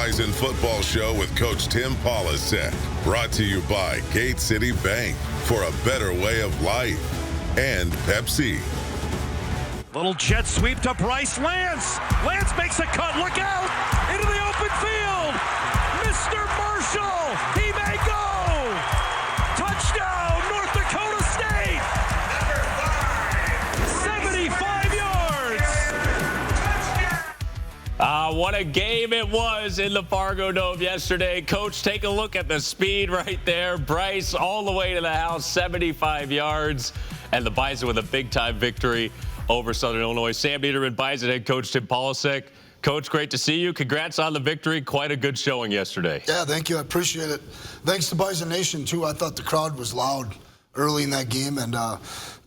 Bison Football Show with Coach Tim Polasek. Brought to you by Gate City Bank for a better way of life. And Pepsi. Little jet sweep to Bryce Lance. Lance makes a cut. Look out! Into the open field. Mr. Marshall. He may go. Touchdown, North Dakota State. Number 5. 75 yards. What a game it was in the Fargo Dome yesterday. Coach, take a look at the speed right there. Bryce all the way to the house, 75 yards. And the Bison with a big-time victory over Southern Illinois. Sam Neidermann, Bison head coach Tim Polasek. Coach, great to see you. Congrats on the victory. Quite a good showing yesterday. Yeah, thank you. I appreciate it. Thanks to Bison Nation, too. I thought the crowd was loud early in that game. And,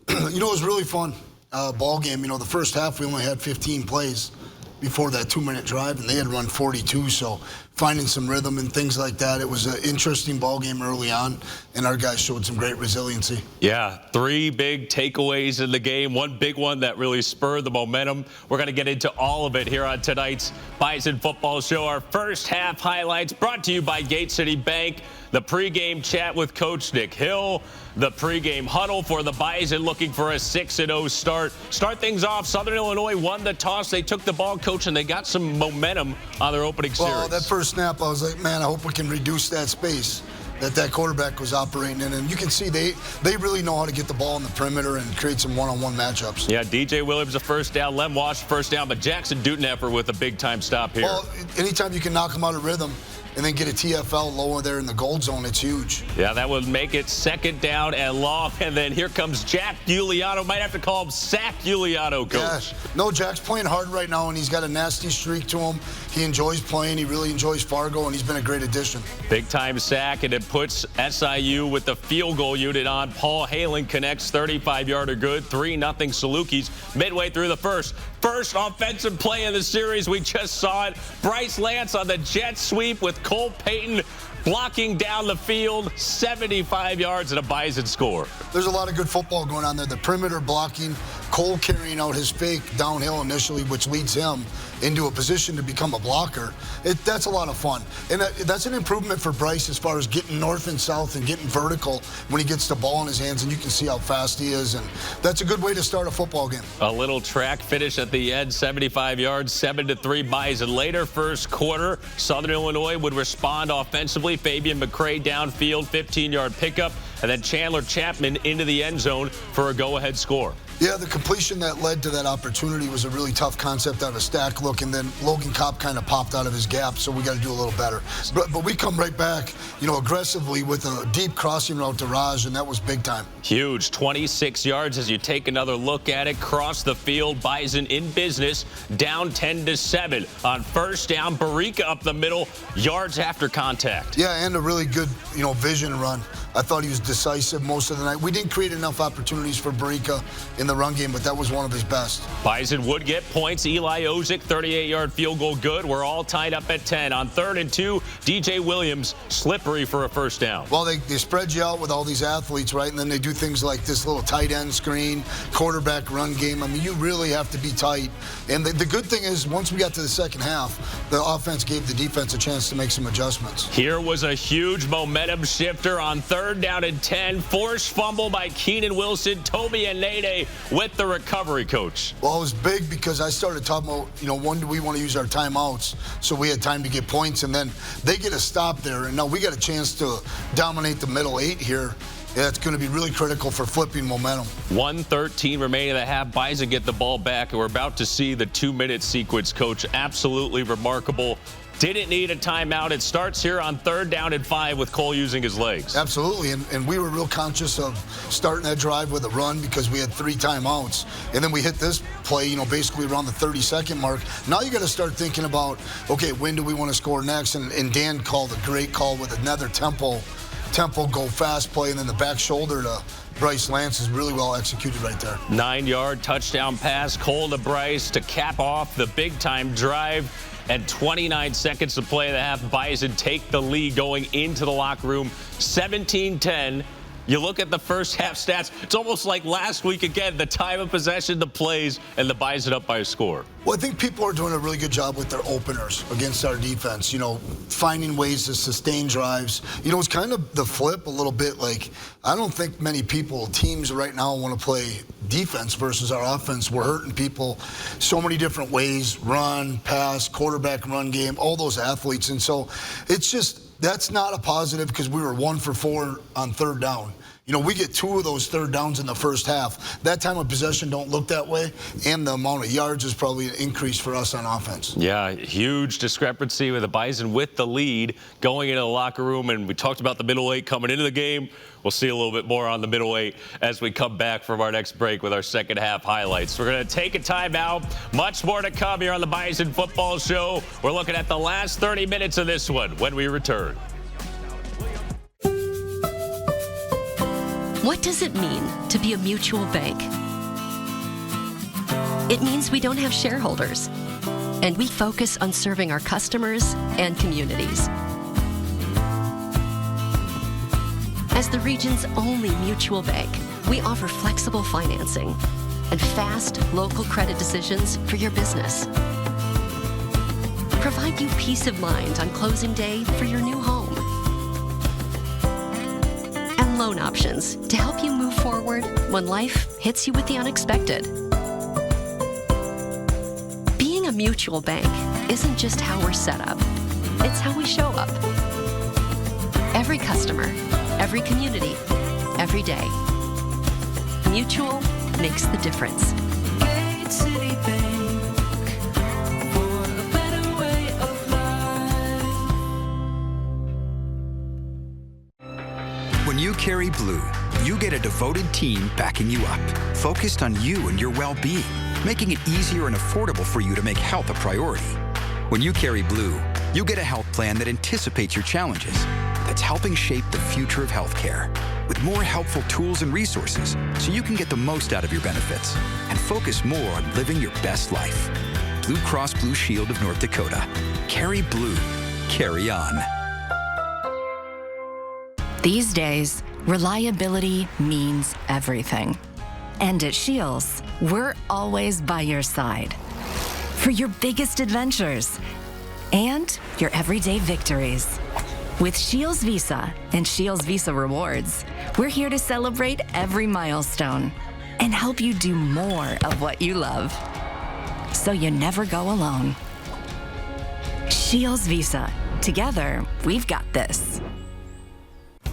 it was really fun ball game. The first half, we only had 15 plays before that 2-minute drive, and they had run 42. So finding some rhythm and things like that. It was an interesting ball game early on, and our guys showed some great resiliency. Yeah, 3 big takeaways in the game. One big one that really spurred the momentum. We're going to get into all of it here on tonight's Bison Football Show. Our first half highlights brought to you by Gate City Bank. The pregame chat with Coach Nick Hill. The pregame huddle for the Bison looking for a 6-0 start. Start things off, Southern Illinois won the toss. They took the ball, Coach, and they got some momentum on their opening series. Well, that first snap, I was like, man, I hope we can reduce that space that quarterback was operating in. And you can see they really know how to get the ball in the perimeter and create some one-on-one matchups. Yeah, DJ Williams a first down, Lem Wash first down, but Jackson Duteneffer with a big-time stop here. Well, anytime you can knock them out of rhythm and then get a TFL lower there in the gold zone, it's huge. Yeah, that would make it second down and long. And then here comes Jack Giuliano. Might have to call him Sack Giuliano, Coach. Yeah. No, Jack's playing hard right now, and he's got a nasty streak to him. He enjoys playing. He really enjoys Fargo, and he's been a great addition. Big-time sack, and it puts SIU with the field goal unit on. Paul Halen connects, 35-yarder good, 3-0 Salukis midway through the first. First offensive play in the series. We just saw it. Bryce Lance on the jet sweep with Cole Payton blocking down the field, 75 yards and a Bison score. There's a lot of good football going on there. The perimeter blocking, Cole carrying out his fake downhill initially, which leads him into a position to become a blocker. That's a lot of fun. And that's an improvement for Bryce as far as getting north and south and getting vertical when he gets the ball in his hands, and you can see how fast he is. And that's a good way to start a football game. A little track finish at the end, 75 yards, 7-3 Bison. Later first quarter, Southern Illinois would respond offensively. Fabian McCray downfield, 15-yard pickup, and then Chandler Chapman into the end zone for a go-ahead score. Yeah, the completion that led to that opportunity was a really tough concept out of a stack look, and then Logan Kopp kind of popped out of his gap, so we got to do a little better. But we come right back, aggressively with a deep crossing route to Raj, and that was big time. Huge, 26 yards as you take another look at it. Cross the field, Bison in business, down 10-7. On first down, Barica up the middle, yards after contact. Yeah, and a really good, vision run. I thought he was decisive most of the night. We didn't create enough opportunities for Barica in the run game, but that was one of his best. Bison would get points. Eli Ozick, 38-yard field goal good. We're all tied up at 10. On 3rd and 2, DJ Williams, slippery for a first down. Well, they spread you out with all these athletes, right? And then they do things like this little tight end screen, quarterback run game. I mean, you really have to be tight. And the good thing is, once we got to the second half, the offense gave the defense a chance to make some adjustments. Here was a huge momentum shifter on 3rd down and 10. Forced fumble by Keenan Wilson. Toby and Nede with the recovery, Coach. Well, it was big because I started talking about, when do we want to use our timeouts so we had time to get points, and then they get a stop there, and now we got a chance to dominate the middle 8 here. Yeah, it's going to be really critical for flipping momentum. 1:13 remaining in the half. Bison get the ball back, and we're about to see the 2-minute sequence, Coach. Absolutely remarkable. Didn't need a timeout. It starts here on 3rd down and 5 with Cole using his legs. Absolutely, and we were real conscious of starting that drive with a run because we had 3 timeouts. And then we hit this play, basically around the 30-second mark. Now you got to start thinking about, okay, when do we want to score next? And Dan called a great call with another tempo go fast play, and then the back shoulder to Bryce Lance is really well executed right there. 9-yard touchdown pass, Cole to Bryce to cap off the big-time drive. And 29 seconds to play in the half. Bison take the lead going into the locker room. 17-10. You look at the first half stats, it's almost like last week again, the time of possession, the plays, and the Bison up by a score. Well, I think people are doing a really good job with their openers against our defense, finding ways to sustain drives. It's kind of the flip a little bit. Like, I don't think many teams right now want to play defense versus our offense. We're hurting people so many different ways, run, pass, quarterback run game, all those athletes. And so it's just, that's not a positive because we were 1 for 4 on third down. We get 2 of those third downs in the first half. That time of possession don't look that way, and the amount of yards is probably an increase for us on offense. Yeah, huge discrepancy with the Bison with the lead going into the locker room, and we talked about the middle 8 coming into the game. We'll see a little bit more on the middle 8 as we come back from our next break with our second half highlights. We're going to take a timeout. Much more to come here on the Bison Football Show. We're looking at the last 30 minutes of this one when we return. What does it mean to be a mutual bank? It means we don't have shareholders, and we focus on serving our customers and communities. As the region's only mutual bank, we offer flexible financing and fast local credit decisions for your business. Provide you peace of mind on closing day for your new home. And loan options to help you move forward when life hits you with the unexpected. Being a mutual bank isn't just how we're set up, it's how we show up. Every customer, every community, every day. Mutual makes the difference. Gate City Bank, for a better way of life. When you carry blue, you get a devoted team backing you up, focused on you and your well-being, making it easier and affordable for you to make health a priority. When you carry blue, you get a health plan that anticipates your challenges, that's helping shape the future of healthcare, with more helpful tools and resources so you can get the most out of your benefits and focus more on living your best life. Blue Cross Blue Shield of North Dakota. Carry blue. Carry on. These days, reliability means everything. And at Shields, we're always by your side. For your biggest adventures and your everyday victories. With Shields Visa and Shields Visa Rewards, we're here to celebrate every milestone and help you do more of what you love, so you never go alone. Shields Visa. Together, we've got this.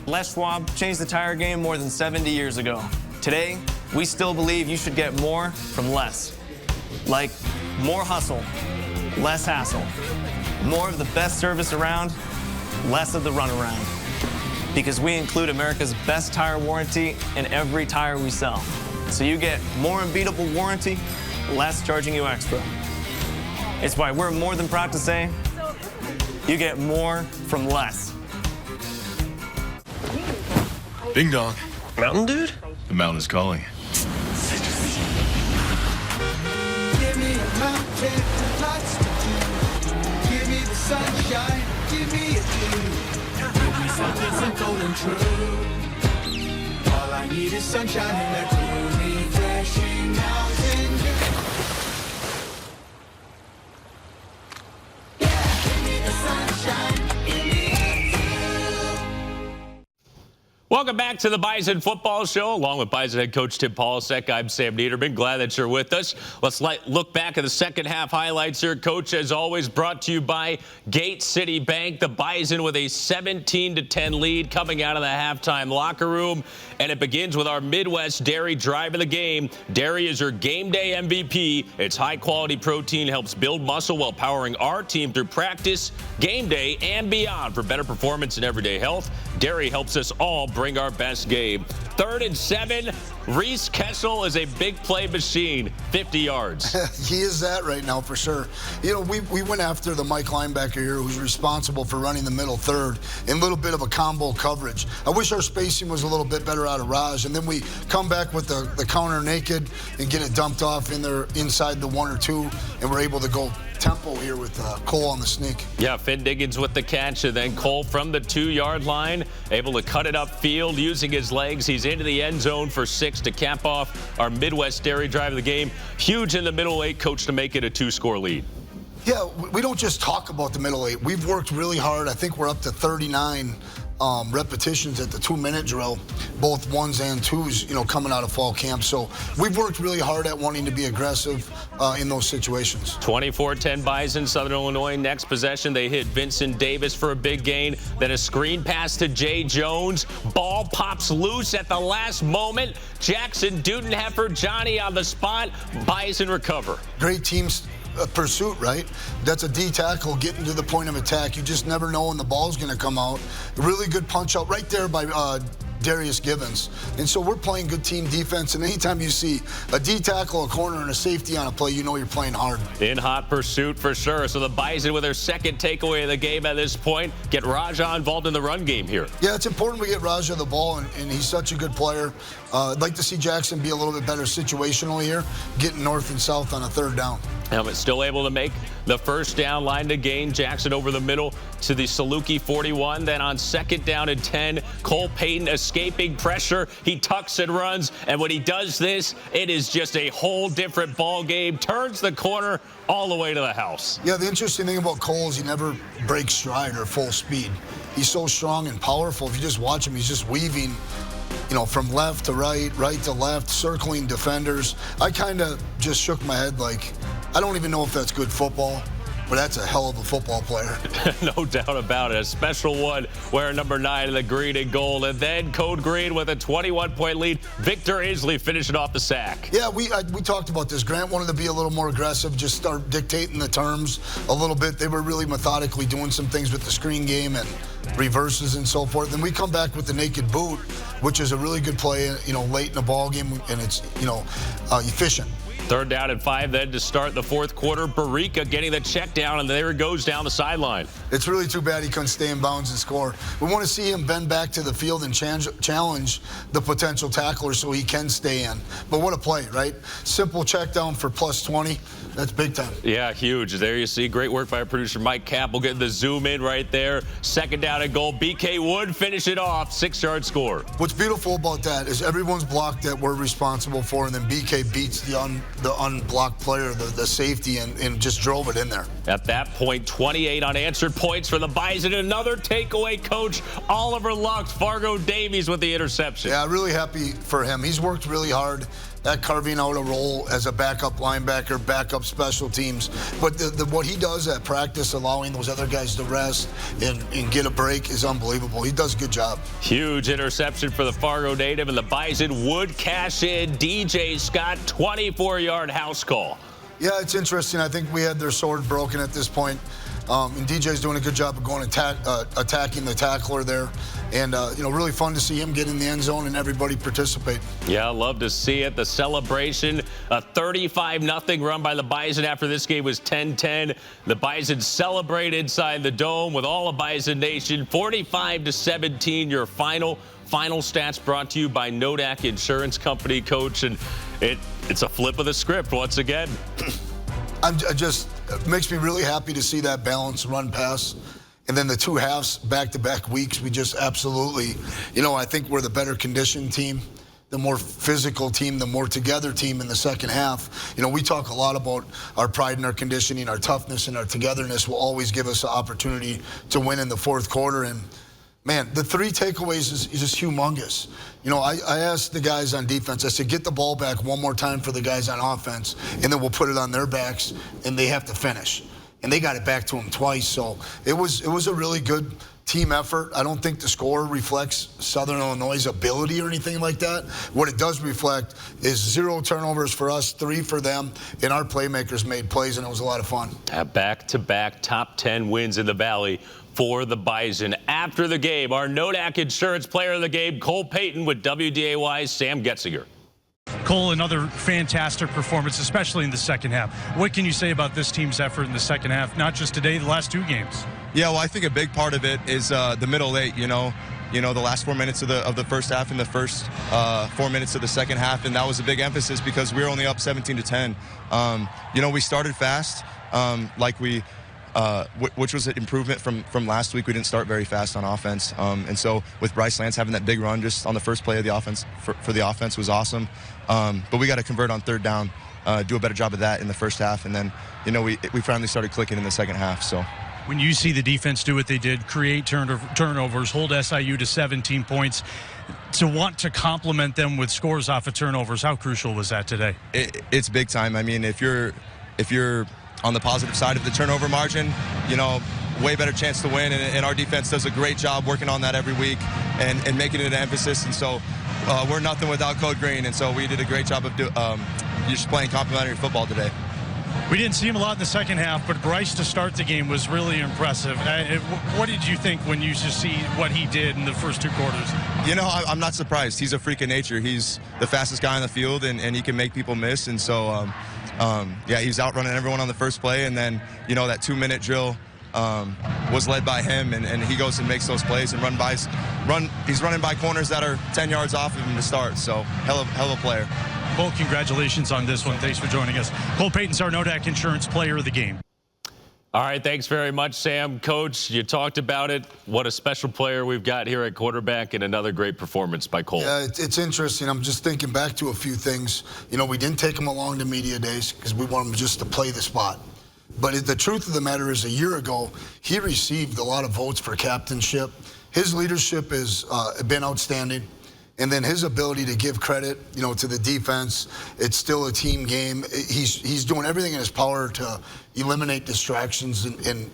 Les Schwab changed the tire game more than 70 years ago. Today, we still believe you should get more from less. Like more hustle, less hassle. More of the best service around, less of the runaround. Because we include America's best tire warranty in every tire we sell. So you get more unbeatable warranty, less charging you extra. It's why we're more than proud to say, you get more from less. Ding dong. Mountain Dude? The mountain is calling. Give me a mountain, lots to do. Give me the sunshine, give me a dew. Give me something simple and true. All I need is sunshine and that cool, refreshing mountain dew. Yeah, give me the sunshine, give me a dew. Welcome back to the Bison Football Show. Along with Bison head coach Tim Polasek, I'm Sam Neidermann. Glad that you're with us. Let's look back at the second half highlights here. Coach, as always, brought to you by Gate City Bank. The Bison with a 17-10 lead coming out of the halftime locker room. And it begins with our Midwest Dairy drive of the game. Dairy is your game day MVP. Its high-quality protein helps build muscle while powering our team through practice, game day, and beyond. For better performance and everyday health, Dairy helps us all bring our best game. 3rd and 7. Reese Kessel is a big play machine. 50 yards. He is that right now for sure. We went after the Mike linebacker here who's responsible for running the middle third in a little bit of a combo coverage. I wish our spacing was a little bit better out of Raj, and then we come back with the counter naked and get it dumped off in there inside the 1 or 2, and we're able to go tempo here with Cole on the sneak. Yeah, Finn Diggins with the catch, and then Cole from the 2-yard line, able to cut it upfield using his legs. He's into the end zone for 6 to cap off our Midwest Dairy drive of the game. Huge in the middle 8, coach, to make it a 2-score lead. Yeah, we don't just talk about the middle 8. We've worked really hard. I think we're up to 39 repetitions at the 2-minute drill, both 1s and 2s, coming out of fall camp. So we've worked really hard at wanting to be aggressive in those situations. 24-10 Bison, Southern Illinois. Next possession, they hit Vincent Davis for a big gain. Then a screen pass to Jay Jones. Ball pops loose at the last moment. Jackson Dudenheffer, Johnny on the spot. Bison recover. Great teams. Pursuit, right? That's a D tackle getting to the point of attack. You just never know when the ball's going to come out. A really good punch out right there by Darius Givens. And so we're playing good team defense, and anytime you see a D tackle, a corner, and a safety on a play, you know you're playing hard. In hot pursuit for sure. So the Bison with their second takeaway of the game at this point. Get Raja involved in the run game here. Yeah, it's important we get Raja the ball, and he's such a good player. I'd like to see Jackson be a little bit better situationally here, getting north and south on a 3rd down. Helmet still able to make the 1st down, line to gain. Jackson over the middle to the Saluki 41. Then on 2nd down and 10, Cole Payton escaping pressure. He tucks and runs. And when he does this, it is just a whole different ball game. Turns the corner all the way to the house. Yeah, the interesting thing about Cole is he never breaks stride or full speed. He's so strong and powerful. If you just watch him, he's just weaving, from left to right, right to left, circling defenders. I kind of just shook my head like, I don't even know if that's good football, but that's a hell of a football player. No doubt about it. A special one wearing number 9 in the green and gold. And then Code Green with a 21-point lead. Victor Isley finishing off the sack. Yeah, we talked about this. Grant wanted to be a little more aggressive, just start dictating the terms a little bit. They were really methodically doing some things with the screen game and reverses and so forth. Then we come back with the naked boot, which is a really good play, late in the ball game, and it's, efficient. 3rd down and 5 then to start the 4th quarter. Barica getting the check down, and there it goes down the sideline. It's really too bad he couldn't stay in bounds and score. We want to see him bend back to the field and challenge the potential tackler so he can stay in. But what a play, right? Simple check down for plus 20. That's big time. Yeah, huge. There you see. Great work by our producer, Mike Capel, getting the zoom in right there. 2nd down and goal. BK Wood finish it off. 6-yard score. What's beautiful about that is everyone's blocked that we're responsible for, and then BK beats the unblocked player, the safety, and just drove it in there. At that point, 28 unanswered points for the Bison. Another takeaway, coach. Oliver Lux, Fargo Davies with the interception. Yeah, really happy for him. He's worked really hard at carving out a role as a backup linebacker, backup special teams. But what he does at practice, allowing those other guys to rest and get a break, is unbelievable. He does a good job. Huge interception for the Fargo native, and the Bison would cash in. DJ Scott, 24-yard house call. Yeah, it's interesting. I think we had their sword broken at this point. And DJ's doing a good job of going attacking the tackler there. And, really fun to see him get in the end zone and everybody participate. Yeah, love to see it. The celebration, a 35-0 run by the Bison after this game was 10-10. The Bison celebrate inside the dome with all of Bison Nation. 45-17, your final stats brought to you by Nodak Insurance Company, Coach. And it's a flip of the script once again. It makes me really happy to see that balance run pass. And then the 2 halves, back-to-back weeks, we just absolutely, I think we're the better conditioned team, the more physical team, the more together team in the 2nd half. We talk a lot about our pride in our conditioning, our toughness, and our togetherness will always give us the opportunity to win in the 4th quarter. And, man, the 3 takeaways is just humongous. I asked the guys on defense, I said, get the ball back one more time for the guys on offense, and then we'll put it on their backs, and they have to finish. And they got it back to them twice. So it was a really good team effort. I don't think the score reflects Southern Illinois' ability or anything like that. What it does reflect is 0 turnovers for us, 3 for them, and our playmakers made plays, and it was a lot of fun. Back-to-back top 10 wins in the Valley for the Bison. After the game, our Nodak Insurance player of the game, Cole Payton, with WDAY's Sam Getzinger. Cole, another fantastic performance, especially in the second half. What can you say about this team's effort in the second half, not just today, the last 2 games? Yeah, well, I think a big part of it is the middle 8, the last 4 minutes of the first half and the first 4 minutes of the second half, and that was a big emphasis because we were only up 17-10. We started fast, which was an improvement from last week. We didn't start very fast on offense, and so with Bryce Lance having that big run just on the first play of the offense for the offense was awesome. But we got to convert on third down, do a better job of that in the first half, and then we finally started clicking in the second half. So. When you see the defense do what they did, create turnovers, hold SIU to 17 points, to want to complement them with scores off of turnovers, how crucial was that today? It's big time. I mean, if you're on the positive side of the turnover margin, way better chance to win, and our defense does a great job working on that every week and making it an emphasis. And so we're nothing without Code Green, and so we did a great job of just playing complementary football today. We didn't see him a lot in the second half, but Bryce to start the game was really impressive. What did you think when you just see what he did in the first 2 quarters? I'm not surprised. He's a freak of nature. He's the fastest guy on the field, and he can make people miss. And so, he's outrunning everyone on the first play. And then, that 2-minute drill was led by him, and he goes and makes those plays and he's running by corners that are 10 yards off of him to start. So, hell of a player. Cole, congratulations on this one. Thanks for joining us. Cole Payton's our Nodak Insurance Player of the Game. All right, thanks very much, Sam. Coach, you talked about it. What a special player we've got here at quarterback, and another great performance by Cole. Yeah, it's interesting. I'm just thinking back to a few things. We didn't take him along to media days because we want him just to play the spot. But the truth of the matter is, a year ago, he received a lot of votes for captainship. His leadership has been outstanding. And then his ability to give credit, to the defense. It's still a team game. He's doing everything in his power to eliminate distractions and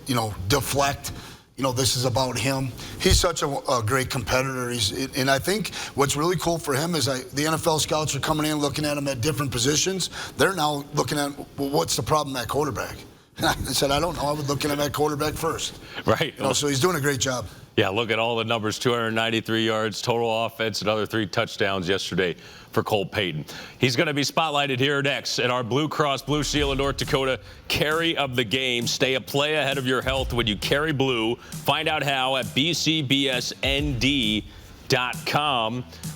deflect. This is about him. He's such a great competitor. And I think what's really cool for him is the NFL scouts are coming in, looking at him at different positions. They're now looking at, well, what's the problem at quarterback? And I said, I don't know. I would look at him at quarterback first. Right. So he's doing a great job. Yeah, look at all the numbers, 293 yards, total offense, another 3 touchdowns yesterday for Cole Payton. He's going to be spotlighted here next in our Blue Cross Blue Shield of North Dakota Carry of the Game. Stay a play ahead of your health when you carry blue. Find out how at bcbsnd.com.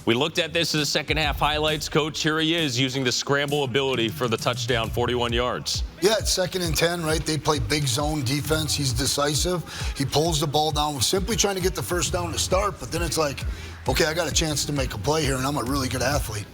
We looked at this as the second half highlights. Coach, here he is using the scramble ability for the touchdown, 41 yards. Yeah, it's 2nd and 10, right? They play big zone defense. He's decisive. He pulls the ball down, simply trying to get the first down to start, but then it's like, okay, I got a chance to make a play here, and I'm a really good athlete.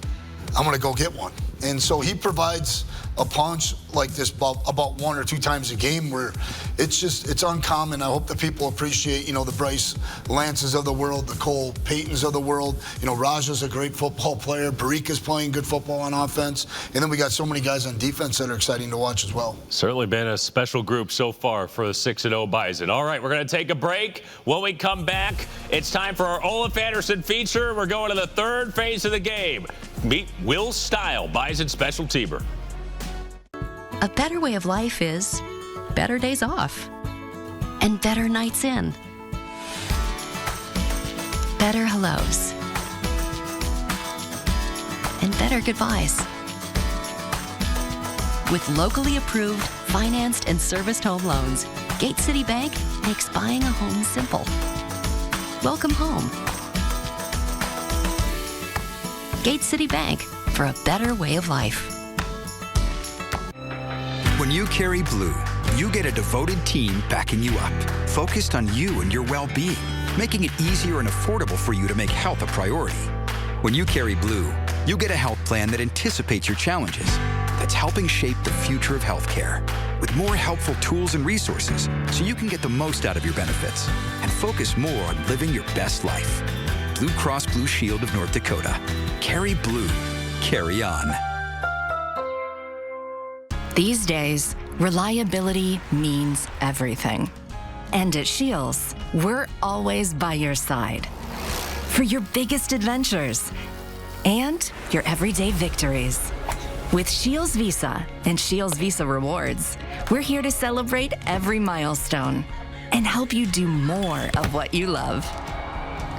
I'm going to go get one. And so he provides a punch like this about 1 or 2 times a game where it's uncommon. I hope that people appreciate, the Bryce Lances of the world, the Cole Paytons of the world. Raja's a great football player. Barika's playing good football on offense. And then we got so many guys on defense that are exciting to watch as well. Certainly been a special group so far for the 6-0 Bison. All right, we're going to take a break. When we come back, it's time for our Olaf Anderson feature. We're going to the 3rd phase of the game. Meet Will Steil, Bison special teamer. A better way of life is better days off and better nights in. Better hellos and better goodbyes. With locally approved, financed, and serviced home loans, Gate City Bank makes buying a home simple. Welcome home. Gate City Bank, for a better way of life. When you carry blue, you get a devoted team backing you up, focused on you and your well-being, making it easier and affordable for you to make health a priority. When you carry blue, you get a health plan that anticipates your challenges, that's helping shape the future of healthcare, with more helpful tools and resources so you can get the most out of your benefits and focus more on living your best life. Blue Cross Blue Shield of North Dakota. Carry blue. Carry on. These days, reliability means everything. And at Shields, we're always by your side. For your biggest adventures and your everyday victories. With Shields Visa and Shields Visa Rewards, we're here to celebrate every milestone and help you do more of what you love,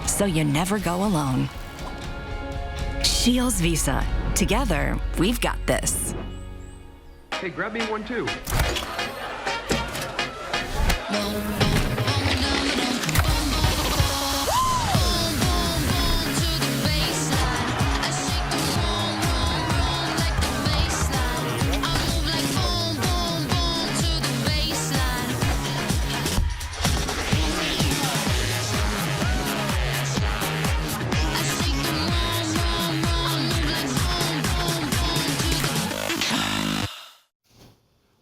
so you never go alone. Shields Visa. Together, we've got this. Hey, grab me one too.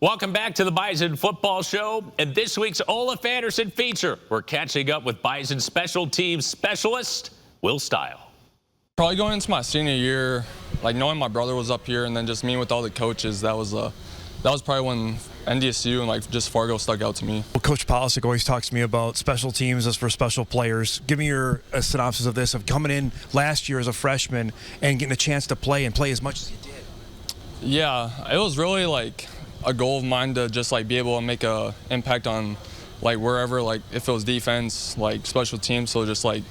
Welcome back to the Bison Football Show. And this week's Olaf Anderson feature, we're catching up with Bison special teams specialist, Will Steil. Probably going into my senior year, like knowing my brother was up here and then just meeting with all the coaches, that was probably when NDSU and like just Fargo stuck out to me. Well, Coach Polasek always talks to me about special teams as for special players. Give me your synopsis of this, of coming in last year as a freshman and getting a chance to play and play as much as you did. Yeah, it was really like a goal of mine to just like be able to make a impact on like wherever, like if it was defense, like special teams. So just like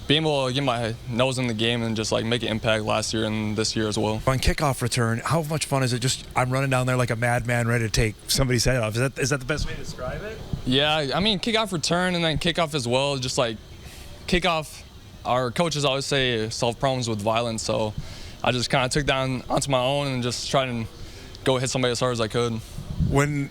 being able to get my nose in the game and just like make an impact last year and this year as well. On kickoff return, how much fun is it? Just I'm running down there like a madman ready to take somebody's head off. Is that the best way to describe it? Yeah, I mean kickoff return and then kickoff as well. Just like kickoff, our coaches always say solve problems with violence. So I just kind of took that onto my own and just tried to go hit somebody as hard as I could. When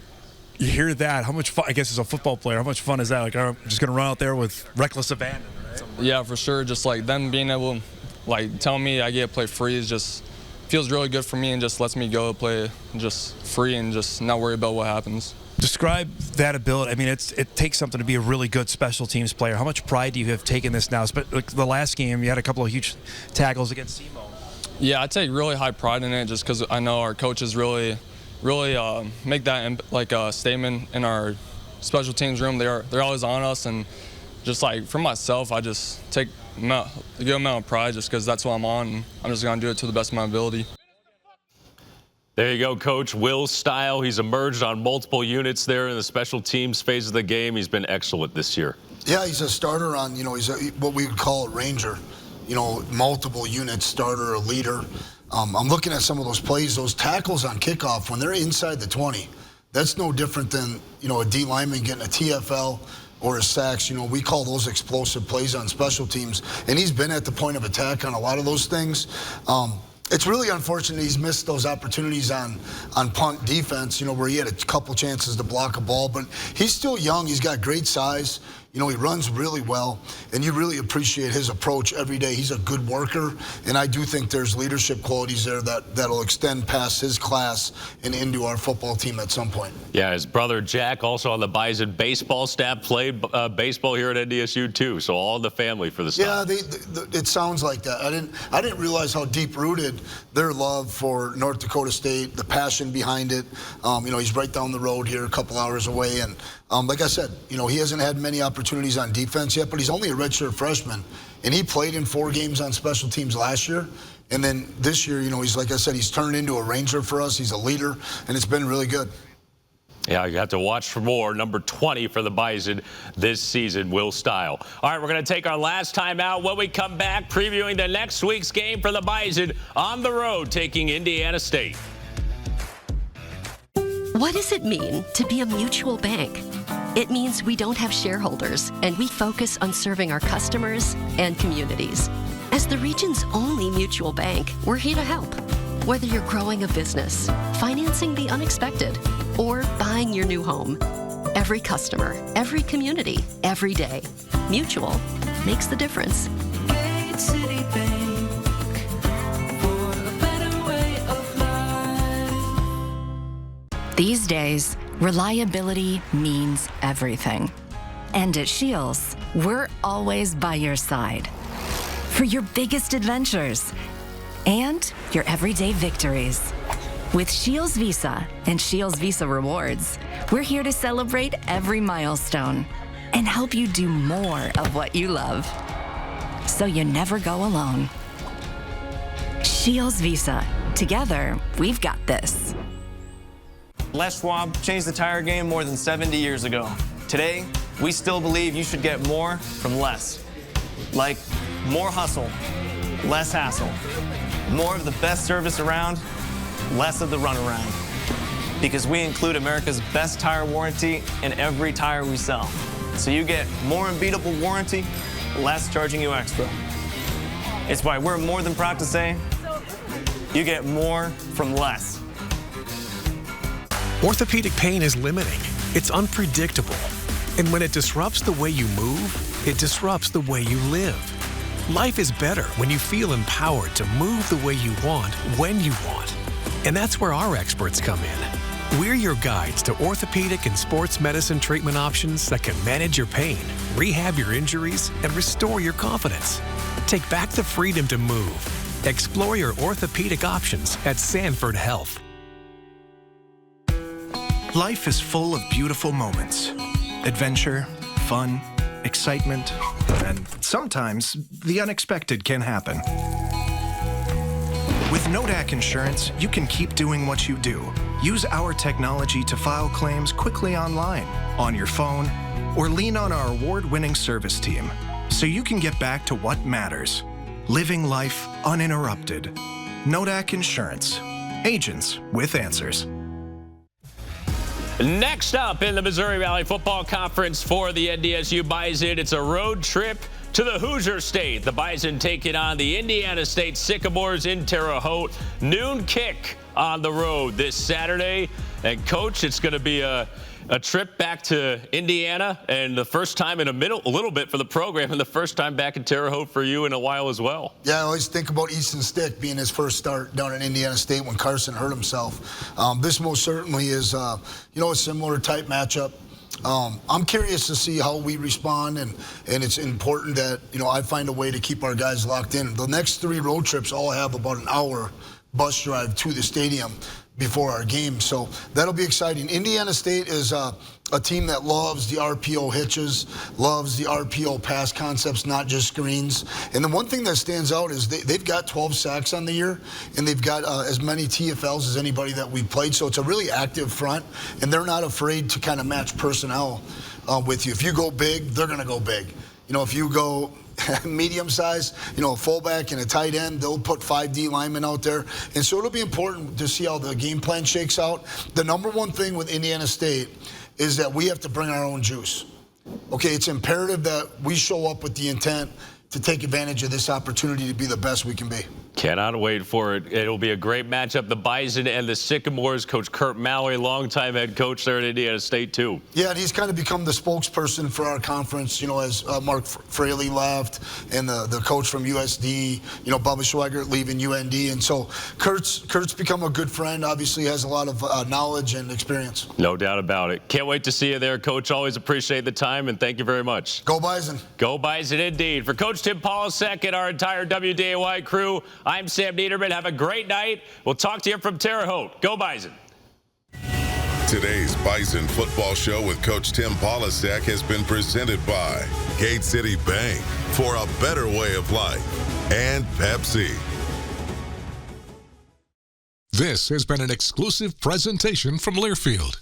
you hear that, how much fun, I guess as a football player, how much fun is that? Like, I'm just going to run out there with reckless abandon, right? Yeah, for sure. Just like them being able, like telling me I get to play free is just feels really good for me and just lets me go play just free and just not worry about what happens. Describe that ability. I mean, it takes something to be a really good special teams player. How much pride do you have taken this now? Like the last game, you had a couple of huge tackles against SEMO. Yeah, I take really high pride in it just because I know our coaches really make that like a statement in our special teams room. They're always on us, and just like for myself, I just take a good amount of pride just because that's what I'm on, and I'm just gonna do it to the best of my ability. There you go, Coach Will Steil. He's emerged on multiple units there in the special teams phase of the game. He's been excellent this year. Yeah, he's a starter on, he's what we would call a ranger. Multiple units, starter, a leader. I'm looking at some of those plays, those tackles on kickoff, when they're inside the 20, that's no different than, a D lineman getting a TFL or a sacks. We call those explosive plays on special teams, and he's been at the point of attack on a lot of those things. It's really unfortunate he's missed those opportunities on punt defense, where he had a couple chances to block a ball, but he's still young. He's got great size. He runs really well, and you really appreciate his approach every day. He's a good worker, and I do think there's leadership qualities there that'll extend past his class and into our football team at some point. Yeah, his brother Jack, also on the Bison baseball staff, played baseball here at NDSU too. So all in the family for the staff. Yeah, it sounds like that. I didn't realize how deep-rooted their love for North Dakota State, the passion behind it. He's right down the road here, a couple hours away, and like I said, he hasn't had many opportunities on defense yet, but he's only a redshirt freshman, and he played in 4 games on special teams last year. And then this year, he's, like I said, he's turned into a ranger for us. He's a leader, and it's been really good. Yeah, you have to watch for more. Number 20 for the Bison this season, Will Steil. All right, we're going to take our last time out. When we come back, previewing the next week's game for the Bison on the road, taking Indiana State. What does it mean to be a mutual bank? It means we don't have shareholders, and we focus on serving our customers and communities. As the region's only mutual bank, we're here to help. Whether you're growing a business, financing the unexpected, or buying your new home. Every customer, every community, every day. Mutual makes the difference. Gate City Bank, for a better way of life. These days, reliability means everything. And at Shields, we're always by your side. For your biggest adventures and your everyday victories. With Shields Visa and Shields Visa Rewards, we're here to celebrate every milestone and help you do more of what you love, so you never go alone. Shields Visa. Together, we've got this. Les Schwab changed the tire game more than 70 years ago. Today, we still believe you should get more from less. Like more hustle, less hassle. More of the best service around, less of the runaround. Because we include America's best tire warranty in every tire we sell. So you get more unbeatable warranty, less charging you extra. It's why we're more than proud to say, you get more from less. Orthopedic pain is limiting. It's unpredictable. And when it disrupts the way you move, it disrupts the way you live. Life is better when you feel empowered to move the way you want, when you want. And that's where our experts come in. We're your guides to orthopedic and sports medicine treatment options that can manage your pain, rehab your injuries, and restore your confidence. Take back the freedom to move. Explore your orthopedic options at Sanford Health. Life is full of beautiful moments. Adventure, fun, excitement, and sometimes the unexpected can happen. With Nodak Insurance, you can keep doing what you do. Use our technology to file claims quickly online, on your phone, or lean on our award-winning service team so you can get back to what matters. Living life uninterrupted. Nodak Insurance. Agents with answers. Next up in the Missouri Valley Football Conference for the NDSU Bison, it's a road trip to the Hoosier State. The Bison taking on the Indiana State Sycamores in Terre Haute. Noon kick on the road this Saturday. And Coach, it's going to be a trip back to Indiana, and the first time in a little bit for the program, and the first time back in Terre Haute for you in a while as well. Yeah, I always think about Easton Stick being his first start down at Indiana State when Carson hurt himself. This most certainly is, a similar type matchup. I'm curious to see how we respond, and it's important that, I find a way to keep our guys locked in. The next 3 road trips all have about an hour bus drive to the stadium before our game, so that'll be exciting. Indiana State is a team that loves the RPO hitches, loves the RPO pass concepts, not just screens. And the one thing that stands out is they've got 12 sacks on the year, and they've got as many TFLs as anybody that we've played, so it's a really active front, and they're not afraid to kind of match personnel with you. If you go big, they're going to go big. If you go medium size, a fullback and a tight end, they'll put 5 D linemen out there. And so it'll be important to see how the game plan shakes out. The number one thing with Indiana State is that we have to bring our own juice. Okay, it's imperative that we show up with the intent to take advantage of this opportunity to be the best we can be. Cannot wait for it. It'll be a great matchup. The Bison and the Sycamores. Coach Kurt Mallory, longtime head coach there at Indiana State, too. Yeah, and he's kind of become the spokesperson for our conference, as Mark Fraley left and the coach from USD, Bubba Schweigert leaving UND. And so Kurt's become a good friend, obviously has a lot of knowledge and experience. No doubt about it. Can't wait to see you there, Coach. Always appreciate the time, and thank you very much. Go Bison. Go Bison indeed. For Coach Tim Polasek and our entire WDAY crew, I'm Sam Neidermann. Have a great night. We'll talk to you from Terre Haute. Go Bison. Today's Bison Football Show with Coach Tim Polasek has been presented by Gate City Bank for a better way of life and Pepsi. This has been an exclusive presentation from Learfield.